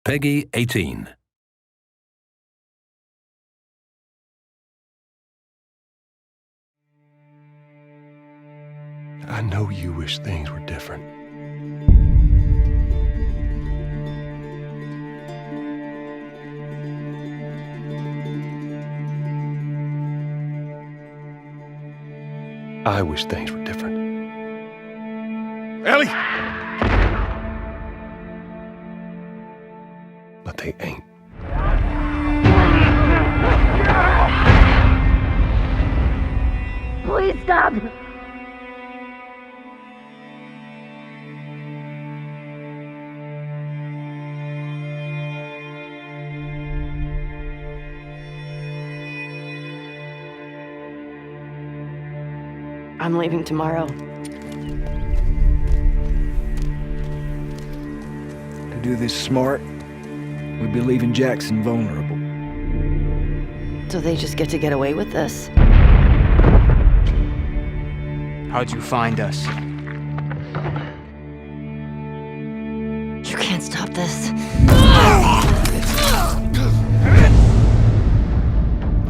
Peggy 18. I know you wish things were different. I wish things were different. Ellie! But they ain't. Please stop! I'm leaving tomorrow. To do this smart, we'd be leaving Jackson vulnerable. So they just get to get away with this? How'd you find us? You can't stop this.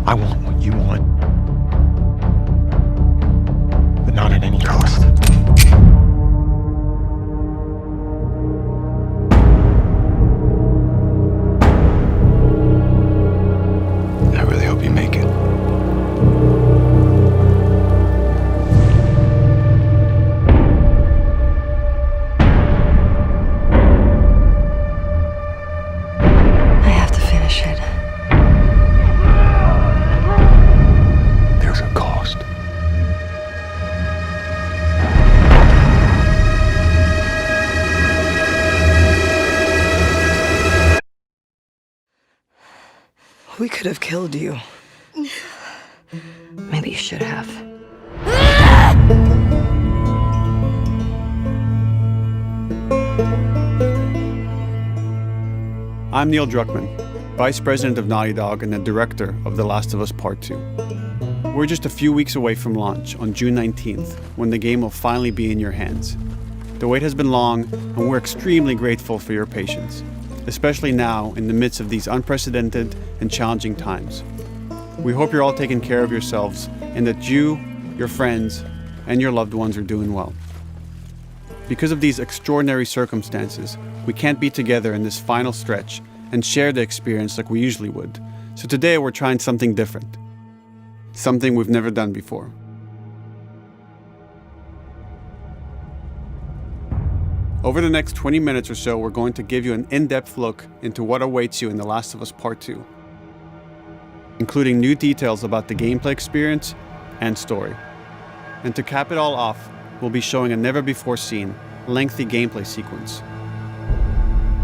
I want what you want. But not at any cost. I really hope you make it. I have to finish it. There's a cost. We could have killed you. Maybe you should have. I'm Neil Druckmann, Vice President of Naughty Dog and the Director of The Last of Us Part 2. We're just a few weeks away from launch on June 19th, when the game will finally be in your hands. The wait has been long, and we're extremely grateful for your patience, especially now in the midst of these unprecedented and challenging times. We hope you're all taking care of yourselves and that you, your friends, and your loved ones are doing well. Because of these extraordinary circumstances, we can't be together in this final stretch and share the experience like we usually would. So today we're trying something different. Something we've never done before. Over the next 20 minutes or so, we're going to give you an in-depth look into what awaits you in The Last of Us Part 2, including new details about the gameplay experience and story. And to cap it all off, we'll be showing a never-before-seen, lengthy gameplay sequence.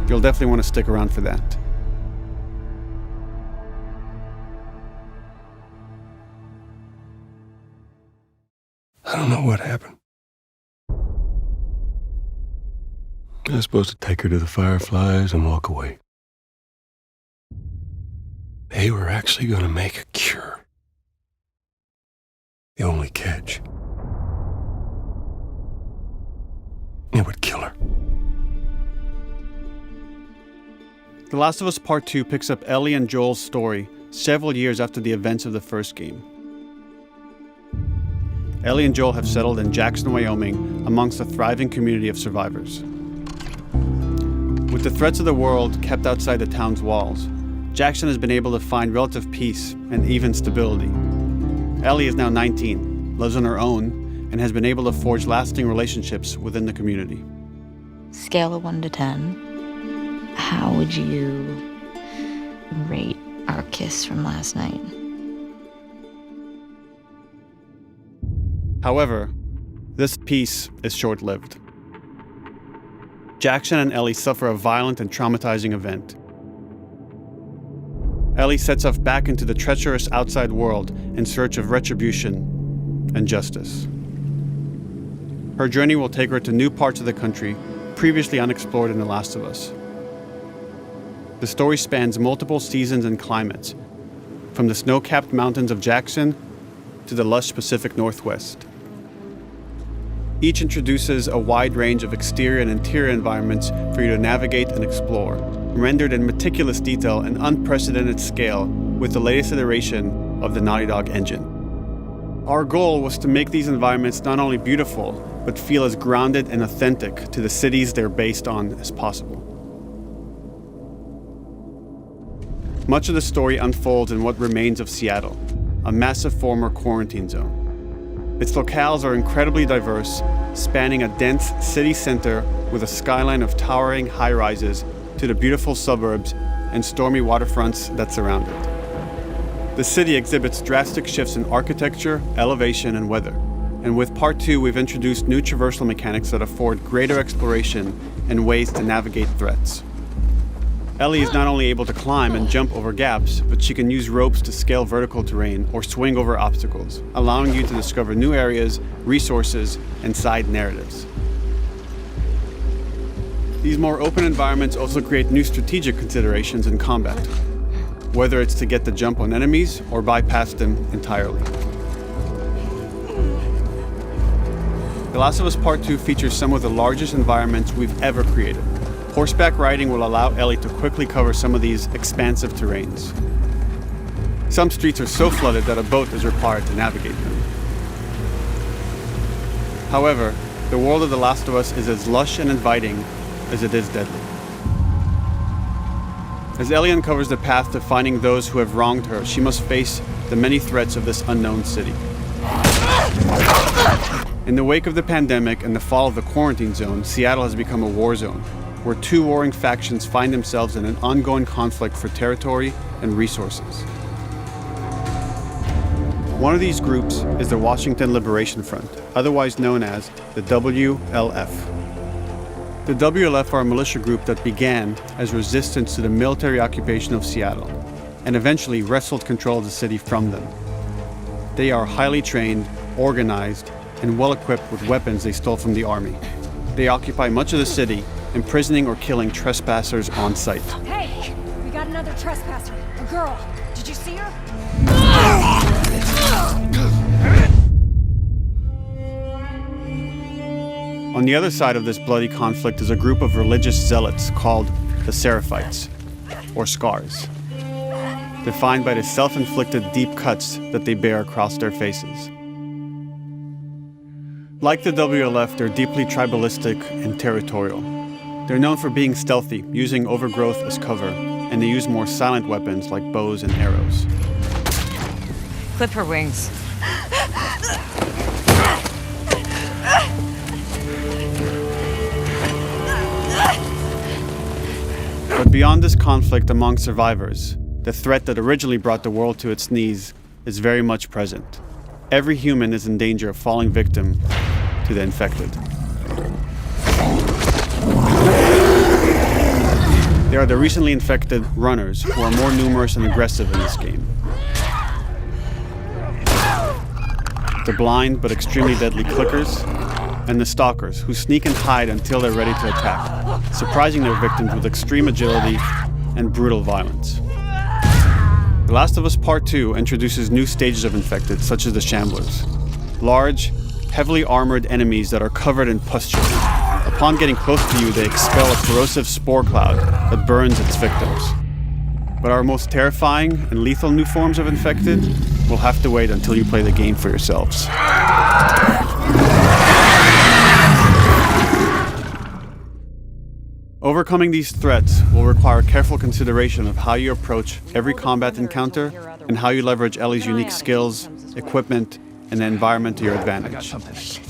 You'll definitely want to stick around for that. I don't know what happened. I was supposed to take her to the Fireflies and walk away. They were actually going to make a cure. The only catch, it would kill her. The Last of Us Part 2 picks up Ellie and Joel's story several years after the events of the first game. Ellie and Joel have settled in Jackson, Wyoming, amongst a thriving community of survivors. With the threats of the world kept outside the town's walls, Jackson has been able to find relative peace and even stability. Ellie is now 19, lives on her own, and has been able to forge lasting relationships within the community. Scale of 1 to 10, how would you rate our kiss from last night? However, this peace is short-lived. Jackson and Ellie suffer a violent and traumatizing event. Ellie sets off back into the treacherous outside world in search of retribution and justice. Her journey will take her to new parts of the country previously unexplored in The Last of Us. The story spans multiple seasons and climates, from the snow-capped mountains of Jackson to the lush Pacific Northwest. Each introduces a wide range of exterior and interior environments for you to navigate and explore, rendered in meticulous detail and unprecedented scale with the latest iteration of the Naughty Dog engine. Our goal was to make these environments not only beautiful, but feel as grounded and authentic to the cities they're based on as possible. Much of the story unfolds in what remains of Seattle, a massive former quarantine zone. Its locales are incredibly diverse, spanning a dense city center with a skyline of towering high-rises to the beautiful suburbs and stormy waterfronts that surround it. The city exhibits drastic shifts in architecture, elevation, and weather. And with Part 2, we've introduced new traversal mechanics that afford greater exploration and ways to navigate threats. Ellie is not only able to climb and jump over gaps, but she can use ropes to scale vertical terrain or swing over obstacles, allowing you to discover new areas, resources, and side narratives. These more open environments also create new strategic considerations in combat, whether it's to get the jump on enemies or bypass them entirely. The Last of Us Part 2 features some of the largest environments we've ever created. Horseback riding will allow Ellie to quickly cover some of these expansive terrains. Some streets are so flooded that a boat is required to navigate them. However, the world of The Last of Us is as lush and inviting as it is deadly. As Ellie uncovers the path to finding those who have wronged her, she must face the many threats of this unknown city. In the wake of the pandemic and the fall of the quarantine zone, Seattle has become a war zone, where two warring factions find themselves in an ongoing conflict for territory and resources. One of these groups is the Washington Liberation Front, otherwise known as the WLF. The WLF are a militia group that began as resistance to the military occupation of Seattle and eventually wrestled control of the city from them. They are highly trained, organized, and well-equipped with weapons they stole from the army. They occupy much of the city, imprisoning or killing trespassers on sight. Hey, we got another trespasser, a girl. Did you see her? On the other side of this bloody conflict is a group of religious zealots called the Seraphites, or Scars, defined by the self-inflicted deep cuts that they bear across their faces. Like the WLF, they're deeply tribalistic and territorial. They're known for being stealthy, using overgrowth as cover, and they use more silent weapons like bows and arrows. Clip her wings. But beyond this conflict among survivors, the threat that originally brought the world to its knees is very much present. Every human is in danger of falling victim to the infected. They are the recently infected runners, who are more numerous and aggressive in this game. The blind but extremely deadly clickers, and the stalkers, who sneak and hide until they're ready to attack, surprising their victims with extreme agility and brutal violence. The Last of Us Part 2 introduces new stages of infected, such as the Shamblers. Large, heavily armored enemies that are covered in pustules. Upon getting close to you, they expel a corrosive spore cloud that burns its victims. But our most terrifying and lethal new forms of infected will have to wait until you play the game for yourselves. Overcoming these threats will require careful consideration of how you approach every combat encounter and how you leverage Ellie's unique skills, equipment, and the environment to your advantage. Let's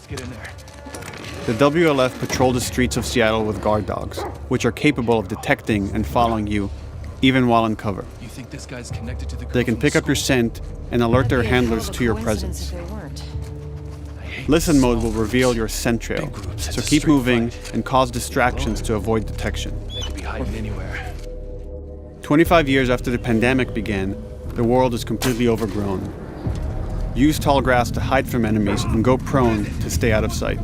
get in there. The WLF patrol the streets of Seattle with guard dogs, which are capable of detecting and following you, even while in cover. You think this guy's connected to the girl They can from pick up your school? scent and alert their handlers to your presence. Listen mode will reveal your scent trail, so keep moving and cause distractions to avoid detection. They could be hiding anywhere. 25 years after the pandemic began, the world is completely overgrown. Use tall grass to hide from enemies and go prone to stay out of sight.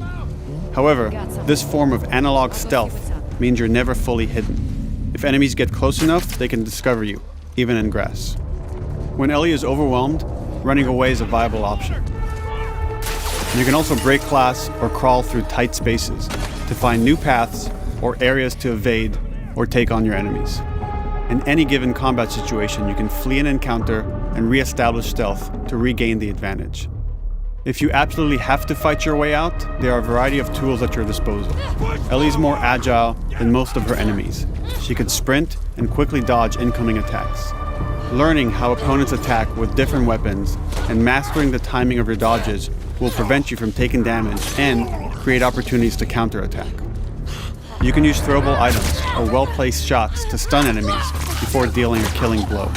However, this form of analog stealth means you're never fully hidden. If enemies get close enough, they can discover you, even in grass. When Ellie is overwhelmed, running away is a viable option. You can also break glass or crawl through tight spaces to find new paths or areas to evade or take on your enemies. In any given combat situation, you can flee an encounter and re-establish stealth to regain the advantage. If you absolutely have to fight your way out, there are a variety of tools at your disposal. Ellie's more agile than most of her enemies. She can sprint and quickly dodge incoming attacks. Learning how opponents attack with different weapons and mastering the timing of your dodges will prevent you from taking damage and create opportunities to counterattack. You can use throwable items or well-placed shots to stun enemies before dealing a killing blow.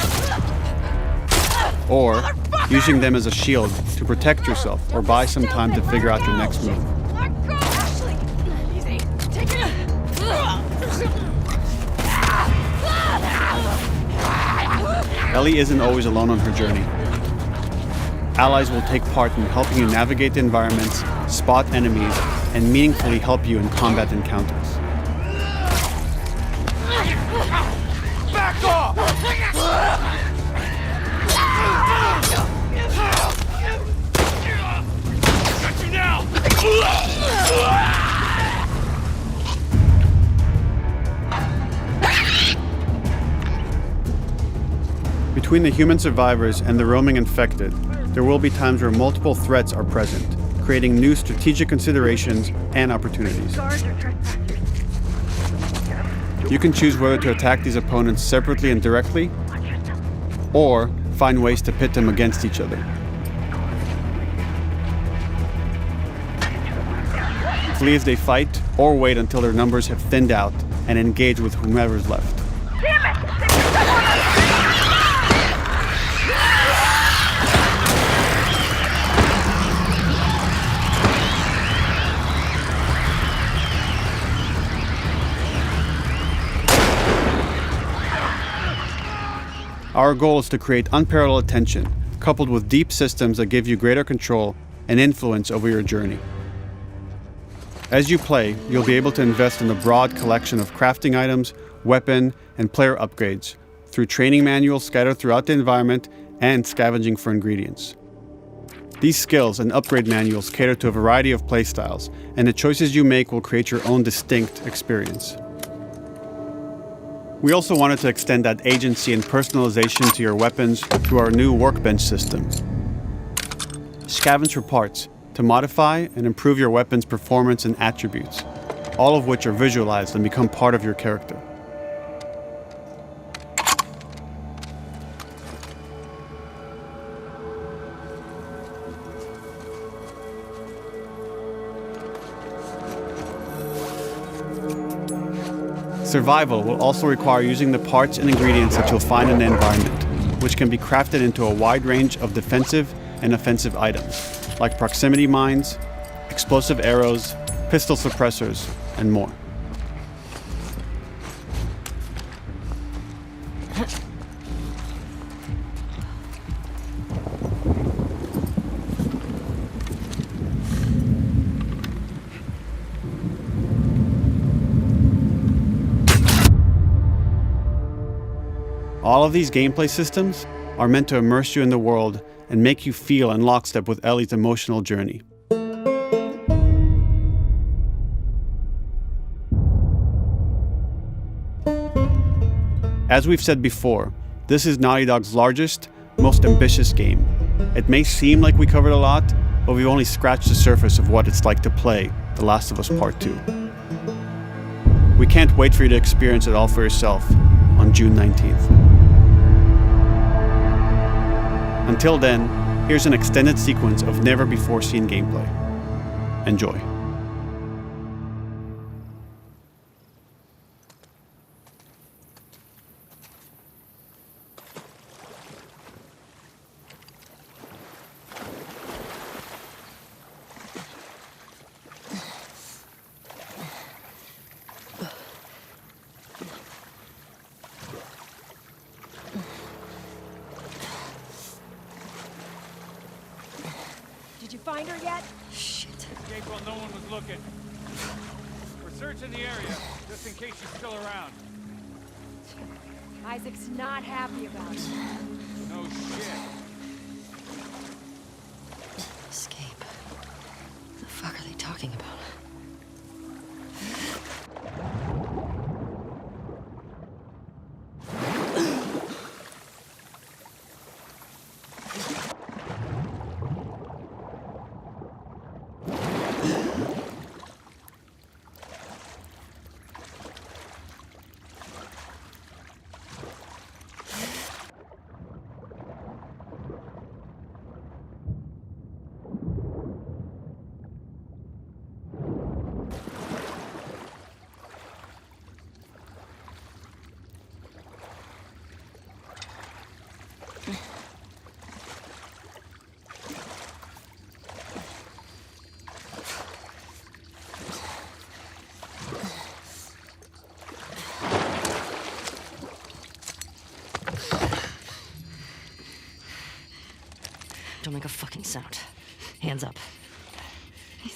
Or using them as a shield to protect yourself or buy some time to figure out your next move. Ellie isn't always alone on her journey. Allies will take part in helping you navigate the environments, spot enemies, and meaningfully help you in combat encounters. Back off! Got you now! Between the human survivors and the roaming infected, there will be times where multiple threats are present, creating new strategic considerations and opportunities. You can choose whether to attack these opponents separately and directly, or find ways to pit them against each other. Flee as they fight, or wait until their numbers have thinned out and engage with whomever's left. Our goal is to create unparalleled tension, coupled with deep systems that give you greater control and influence over your journey. As you play, you'll be able to invest in a broad collection of crafting items, weapon, and player upgrades through training manuals scattered throughout the environment and scavenging for ingredients. These skills and upgrade manuals cater to a variety of playstyles, and the choices you make will create your own distinct experience. We also wanted to extend that agency and personalization to your weapons through our new workbench system. Scavenge for parts to modify and improve your weapon's performance and attributes, all of which are visualized and become part of your character. Survival will also require using the parts and ingredients that you'll find in the environment, which can be crafted into a wide range of defensive and offensive items, like proximity mines, explosive arrows, pistol suppressors, and more. All of these gameplay systems are meant to immerse you in the world and make you feel in lockstep with Ellie's emotional journey. As we've said before, this is Naughty Dog's largest, most ambitious game. It may seem like we covered a lot, but we've only scratched the surface of what it's like to play The Last of Us Part 2. We can't wait for you to experience it all for yourself on June 19th. Until then, here's an extended sequence of never-before-seen gameplay. Enjoy. Did you find her yet? Escape while no one was looking. We're searching the area, just in case she's still around. Isaac's not happy about it. No shit. Escape. talking about? Don't make a fucking sound. Hands up. Easy.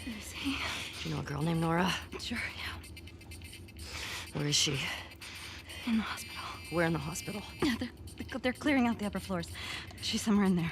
Easy. Do you know a girl named Nora? Sure, yeah. Where is she? In the hospital. Where in the hospital? Yeah, they're clearing out the upper floors. She's somewhere in there.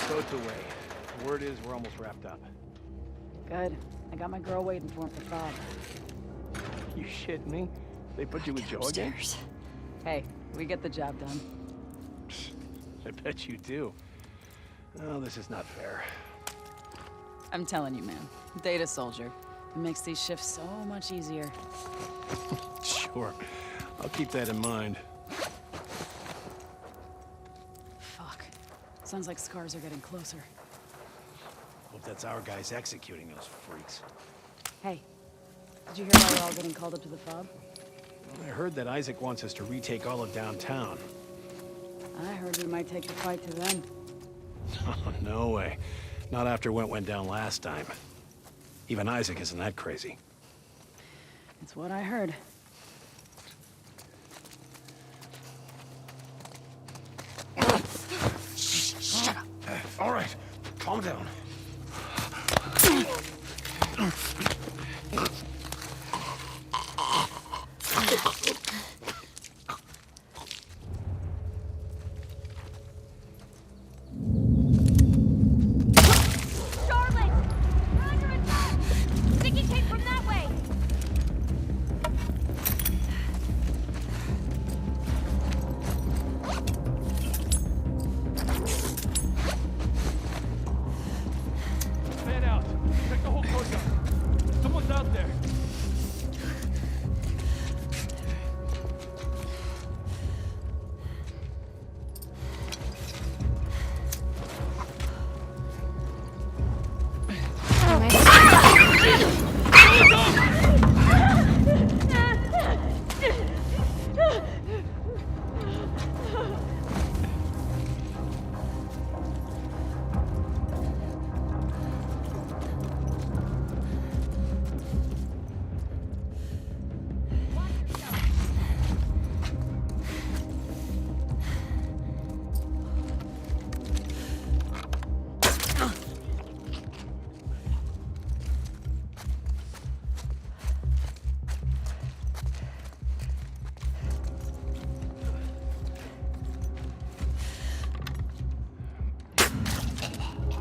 Boat's away. Word is we're almost wrapped up. Good. I got my girl waiting for him for Bob. You shit me? They put you with Joe again? Upstairs. Hey, we get the job done. I bet you do. Oh, this is not fair. I'm telling you, man. Data soldier. It makes these shifts so much easier. Sure. I'll keep that in mind. Fuck. Sounds like scars are getting closer. Hope that's our guys executing those freaks. Hey, did you hear why we're all getting called up to the fob? I heard that Isaac wants us to retake all of downtown. I heard we might take the fight to them. Oh, no way. Not after what went down last time. Even Isaac isn't that crazy. It's what I heard. Shut up. All right, calm down.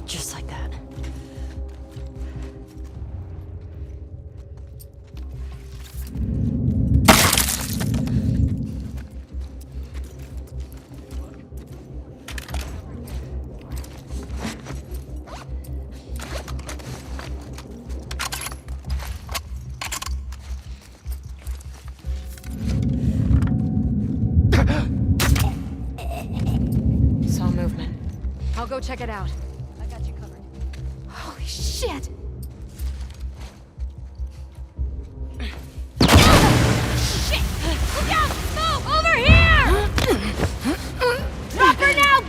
Just like that. Saw movement. I'll go check it out. I got you covered. Holy shit! Shit! Look out! Move! Over here! Drop her now!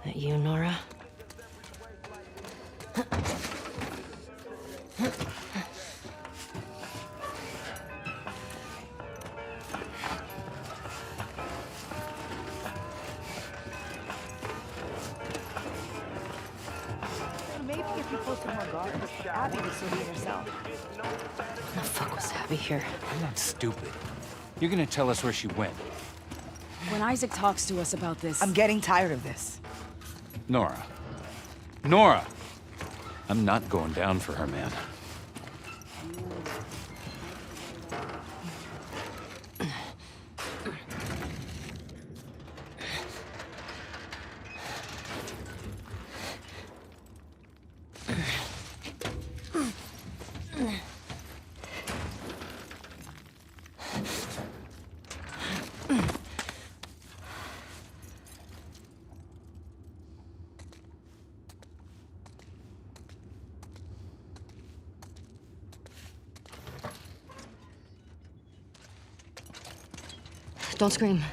That you, Nora? Maybe if you posted more guards, Abby would still be herself. When the fuck was Abby here? I'm not stupid. You're gonna tell us where she went. When Isaac talks to us about this... I'm getting tired of this. Nora. Nora! I'm not going down for her, man. Don't scream.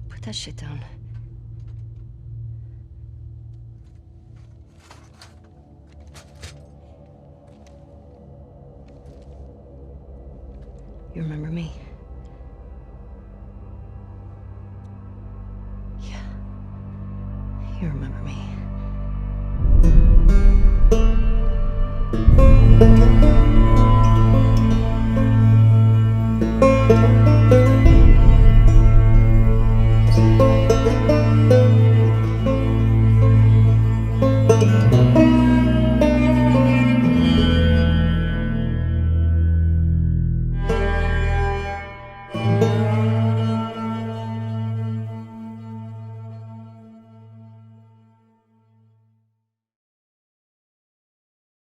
Put that shit down. You remember me?